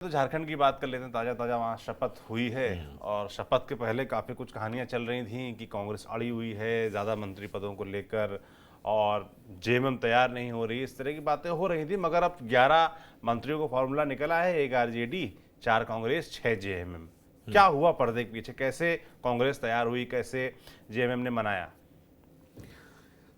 तो झारखंड की बात कर लेते हैं। ताजा ताजा वहाँ शपथ हुई है और शपथ के पहले काफ़ी कुछ कहानियां चल रही थी कि कांग्रेस अड़ी हुई है ज़्यादा मंत्री पदों को लेकर और जेएमएम तैयार नहीं हो रही, इस तरह की बातें हो रही थी। मगर अब 11 मंत्रियों को फॉर्मूला निकला है, 1 आरजेडी, 4 कांग्रेस, 6 जेएमएम। क्या हुआ पर्दे के पीछे, कैसे कांग्रेस तैयार हुई, कैसे जेएमएम ने मनाया?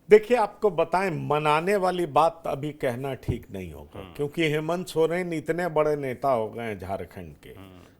देखिए, आपको बताएं, मनाने वाली बात अभी कहना ठीक नहीं होगा, क्योंकि हेमंत सोरेन इतने बड़े नेता हो गए हैं झारखंड के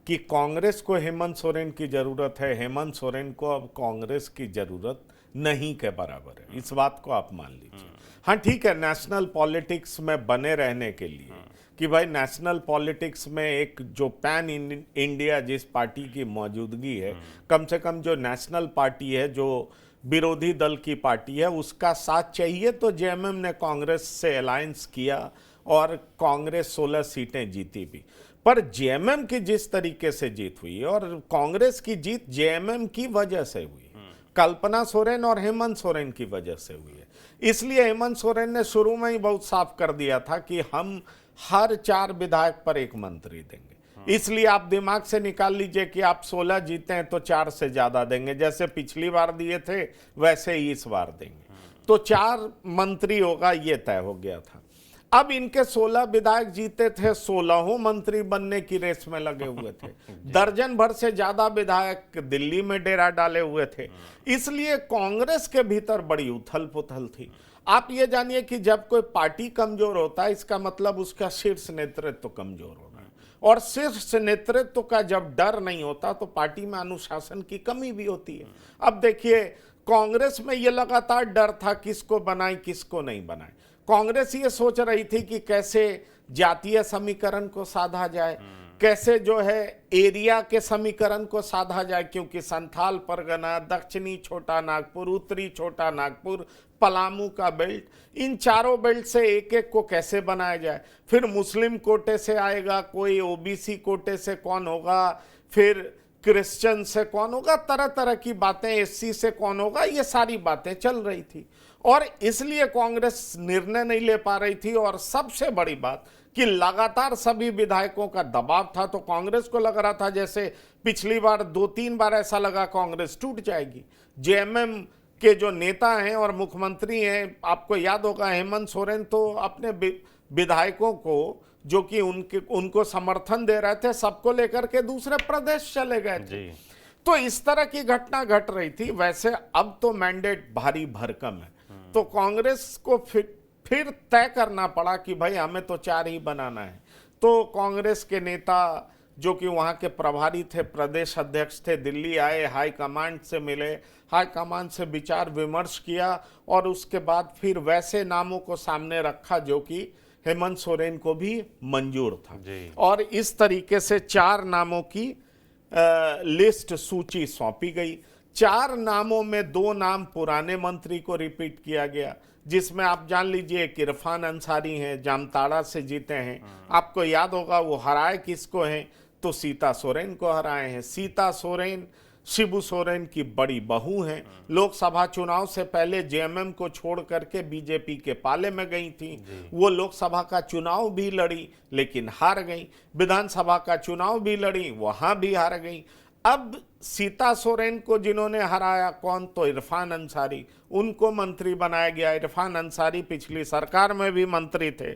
कि कांग्रेस को हेमंत सोरेन की जरूरत है, हेमंत सोरेन को अब कांग्रेस की जरूरत नहीं के बराबर है। इस बात को आप मान लीजिए। हाँ ठीक है, नेशनल पॉलिटिक्स में बने रहने के लिए कि भाई नेशनल पॉलिटिक्स में एक जो पैन इंडिया जिस पार्टी की मौजूदगी है, कम से कम जो नेशनल पार्टी है, जो विरोधी दल की पार्टी है, उसका साथ चाहिए। तो जेएमएम ने कांग्रेस से अलायंस किया और कांग्रेस 16 सीटें जीती भी। पर जेएमएम की जिस तरीके से जीत हुई और कांग्रेस की जीत जेएमएम की वजह से हुई, कल्पना सोरेन और हेमंत सोरेन की वजह से हुई है। इसलिए हेमंत सोरेन ने शुरू में ही बहुत साफ कर दिया था कि हम हर 4 विधायक पर 1 मंत्री देंगे। इसलिए आप दिमाग से निकाल लीजिए कि आप 16 जीते हैं तो 4 से ज्यादा देंगे, जैसे पिछली बार दिए थे वैसे ही इस बार देंगे। तो 4 मंत्री होगा, ये तय हो गया था। अब इनके 16 विधायक जीते थे, 16 मंत्री बनने की रेस में लगे हुए थे। दर्जन भर से ज्यादा विधायक दिल्ली में डेरा डाले हुए थे। इसलिए कांग्रेस के भीतर बड़ी उथल पुथल थी। आप ये जानिए कि जब कोई पार्टी कमजोर होता है, इसका मतलब उसका शीर्ष नेतृत्व कमजोर होना है। और शीर्ष नेतृत्व का जब डर नहीं होता तो पार्टी में अनुशासन की कमी भी होती है। अब देखिए, कांग्रेस में ये लगातार डर था किसको बनाए किसको नहीं बनाए। कांग्रेस ये सोच रही थी कि कैसे जातीय समीकरण को साधा जाए, कैसे जो है एरिया के समीकरण को साधा जाए, क्योंकि संथाल परगना, दक्षिणी छोटा नागपुर, उत्तरी छोटा नागपुर, पलामू का बेल्ट, इन चारों बेल्ट से एक एक को कैसे बनाया जाए। फिर मुस्लिम कोटे से आएगा कोई, ओबीसी कोटे से कौन होगा, फिर क्रिश्चियन से कौन होगा, तरह तरह की बातें, एससी से कौन होगा, ये सारी बातें चल रही थी। और इसलिए कांग्रेस निर्णय नहीं ले पा रही थी। और सबसे बड़ी बात कि लगातार सभी विधायकों का दबाव था, तो कांग्रेस को लग रहा था जैसे पिछली बार 2-3 बार ऐसा लगा कांग्रेस टूट जाएगी। जेएमएम के जो नेता हैं और मुख्यमंत्री हैं, आपको याद होगा हेमंत सोरेन तो अपने विधायकों को जो कि उनको समर्थन दे रहे थे, सबको लेकर के दूसरे प्रदेश चले गए थे। तो इस तरह की घटना घट रही थी। वैसे अब तो मैंडेट भारी भरकम है, तो कांग्रेस को फिर तय करना पड़ा कि भाई हमें तो 4 ही बनाना है। तो कांग्रेस के नेता जो कि वहाँ के प्रभारी थे, प्रदेश अध्यक्ष थे, दिल्ली आए, हाई कमांड से मिले, हाई कमांड से विचार विमर्श किया और उसके बाद फिर वैसे नामों को सामने रखा जो कि हेमंत सोरेन को भी मंजूर था। और इस तरीके से 4 नामों की लिस्ट, सूची सौंपी गई। 4 नामों में 2 नाम पुराने मंत्री को रिपीट किया गया, जिसमें आप जान लीजिए कि इरफान अंसारी हैं, जामताड़ा से जीते हैं। आपको याद होगा वो हराए किसको हैं, तो सीता सोरेन को हराए हैं। सीता सोरेन शिबू सोरेन की बड़ी बहू हैं। लोकसभा चुनाव से पहले जेएमएम को छोड़ करके बीजेपी के पाले में गई थी। वो लोकसभा का चुनाव भी लड़ी लेकिन हार गई, विधानसभा का चुनाव भी लड़ी, वहां भी हार गई। अब सीता सोरेन को जिन्होंने हराया कौन, तो इरफान अंसारी, उनको मंत्री बनाया गया। इरफान अंसारी पिछली सरकार में भी मंत्री थे।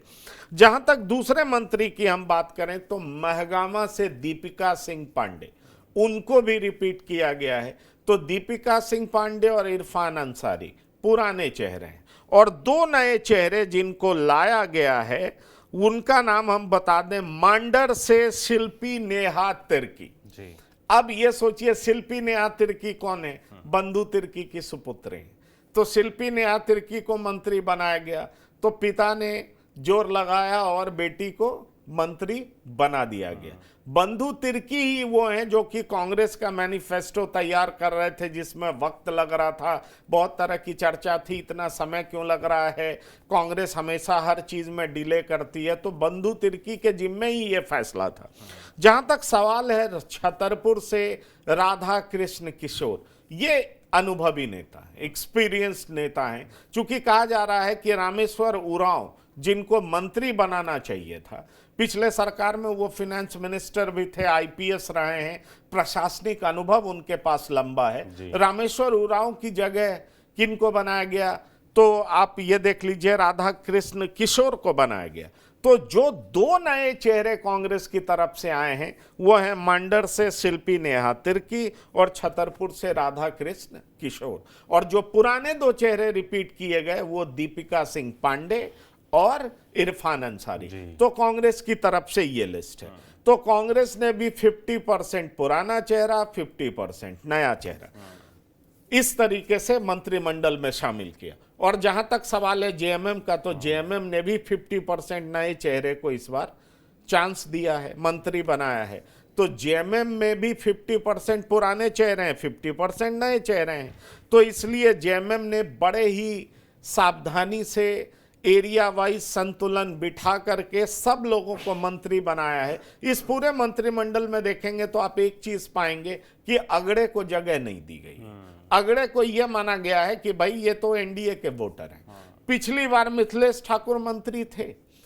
जहां तक दूसरे मंत्री की हम बात करें तो महगामा से दीपिका सिंह पांडे, उनको भी रिपीट किया गया है। तो दीपिका सिंह पांडे और इरफान अंसारी पुराने चेहरे हैं, और 2 नए चेहरे जिनको लाया गया है उनका नाम हम बता दें। मांडर से शिल्पी नेहा तिर्की। अब ये सोचिए, शिल्पी नेहा तिर्की कौन है, बंधु तिर्की की सुपुत्री। तो शिल्पी नेहा तिर्की को मंत्री बनाया गया, तो पिता ने जोर लगाया और बेटी को मंत्री बना दिया गया। बंधु तिर्की ही वो हैं जो कि कांग्रेस का मैनिफेस्टो तैयार कर रहे थे, जिसमें वक्त लग रहा था, बहुत तरह की चर्चा थी, इतना समय क्यों लग रहा है, कांग्रेस हमेशा हर चीज में डिले करती है। तो बंधु तिर्की के जिम्मे ही ये फैसला था। जहां तक सवाल है छतरपुर से राधा कृष्ण किशोर, ये अनुभवी नेता है, एक्सपीरियंस्ड नेता है। चूंकि कहा जा रहा है कि रामेश्वर उरांव जिनको मंत्री बनाना चाहिए था, पिछले सरकार में वो फिनेंस मिनिस्टर भी थे, आईपीएस रहे हैं, प्रशासनिक अनुभव उनके पास लंबा है। रामेश्वर उरांव की जगह किनको बनाया गया? तो आप ये देख लीजिए, राधा कृष्ण किशोर को बनाया गया। तो जो दो नए चेहरे कांग्रेस की तरफ से आए हैं वो हैं मांडर से शिल्पी नेहा तिर्की और छतरपुर से राधा कृष्ण किशोर। और जो पुराने दो चेहरे रिपीट किए गए वो दीपिका सिंह पांडे और इरफान अंसारी। तो कांग्रेस की तरफ से ये लिस्ट है। तो कांग्रेस ने भी 50% पुराना चेहरा, 50% नया चेहरा इस तरीके से मंत्रिमंडल में शामिल किया। और जहां तक सवाल है जेएमएम का, तो जेएमएम ने भी 50% नए चेहरे को इस बार चांस दिया है, मंत्री बनाया है। तो जेएमएम में भी 50% पुराने चेहरे हैं, 50% नए चेहरे हैं। तो इसलिए जेएमएम ने बड़े ही सावधानी से एरिया वाइज संतुलन बिठा करके सब लोगों को मंत्री बनाया है। इस पूरे मंत्रिमंडल में देखेंगे तो आप एक चीज पाएंगे कि अगड़े को जगह नहीं दी गई। अगड़े को यह माना गया है कि भाई ये तो एनडीए के वोटर हैं। पिछली बार मिथिलेश ठाकुर मंत्री थे,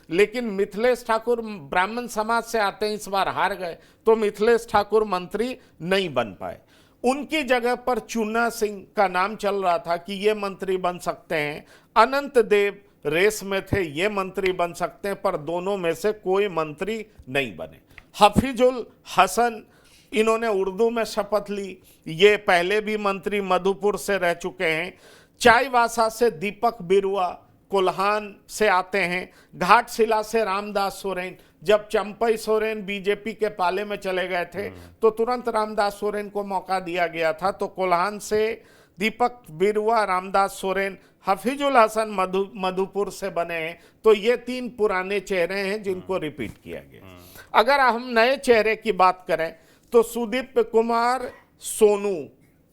लेकिन मिथिलेश ठाकुर ब्राह्मण समाज से आते हैं, इस बार हार गए, तो मिथिलेश ठाकुर मंत्री नहीं बन पाए। उनकी जगह पर चुन्ना सिंह का नाम चल रहा था कि ये मंत्री बन सकते हैं। अनंत देव रेस में थे, ये मंत्री बन सकते हैं, पर दोनों में से कोई मंत्री नहीं बने। हफीजुल हसन, इन्होंने उर्दू में शपथ ली, ये पहले भी मंत्री मधुपुर से रह चुके हैं। चाईबासा से दीपक बिरुआ कोल्हान से आते हैं। घाटशिला से रामदास सोरेन, जब चंपई सोरेन बीजेपी के पाले में चले गए थे तो तुरंत रामदास सोरेन को मौका दिया गया था। तो कोल्हान से दीपक बिरुआ, रामदास सोरेन, हफीजुल हसन मधुपुर से बने हैं। तो ये तीन पुराने चेहरे हैं जिनको रिपीट किया गया। अगर हम नए चेहरे की बात करें तो सुदीप कुमार सोनू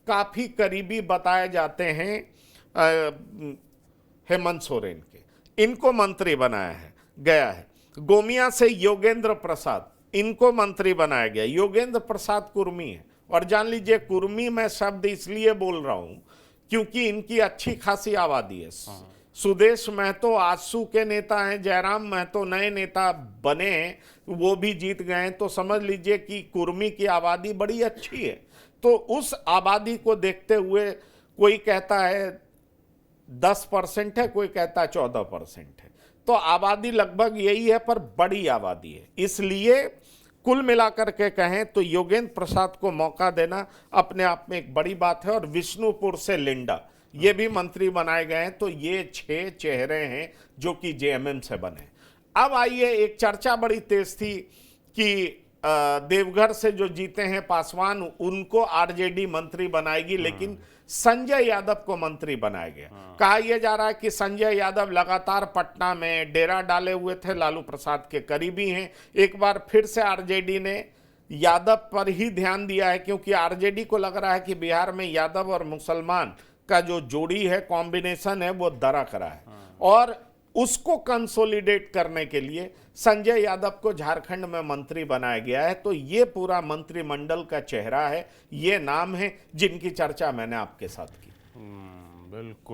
काफी करीबी बताए जाते हैं हेमंत सोरेन के, इनको मंत्री बनाया गया है। गोमिया से योगेंद्र प्रसाद, इनको मंत्री बनाया गया। योगेंद्र प्रसाद कुर्मी है, और जान लीजिए कुर्मी मैं शब्द इसलिए बोल रहा हूं क्योंकि इनकी अच्छी खासी आबादी है। सुदेश महतो आजसू के नेता हैं, जयराम महतो नए नेता बने हैं, वो भी जीत गए हैं। तो समझ लीजिए कि कुर्मी की आबादी बड़ी अच्छी है। तो उस आबादी को देखते हुए कोई कहता है 10% है, कोई कहता है 14% है। तो आबादी लगभग यही है, पर बड़ी आबादी है। इसलिए कुल मिलाकर के कहें तो योगेंद्र प्रसाद को मौका देना अपने आप में एक बड़ी बात है। और विष्णुपुर से लिंडा, ये भी मंत्री बनाए गए हैं। तो ये 6 चेहरे हैं जो कि जेएमएम से बने। अब आइए, एक चर्चा बड़ी तेज थी कि देवघर से जो जीते हैं पासवान, उनको आरजेडी मंत्री बनाएगी, लेकिन संजय यादव को मंत्री बनाया गया। कहा यह जा रहा है कि संजय यादव लगातार पटना में डेरा डाले हुए थे, लालू प्रसाद के करीबी हैं। एक बार फिर से आरजेडी ने यादव पर ही ध्यान दिया है, क्योंकि आरजेडी को लग रहा है कि बिहार में यादव और मुसलमान का जो जोड़ी है, कॉम्बिनेशन है, वो दरा करा है। और उसको कंसोलिडेट करने के लिए संजय यादव को झारखंड में मंत्री बनाया गया है। तो ये पूरा मंत्रिमंडल का चेहरा है, ये नाम है जिनकी चर्चा मैंने आपके साथ की। बिल्कुल।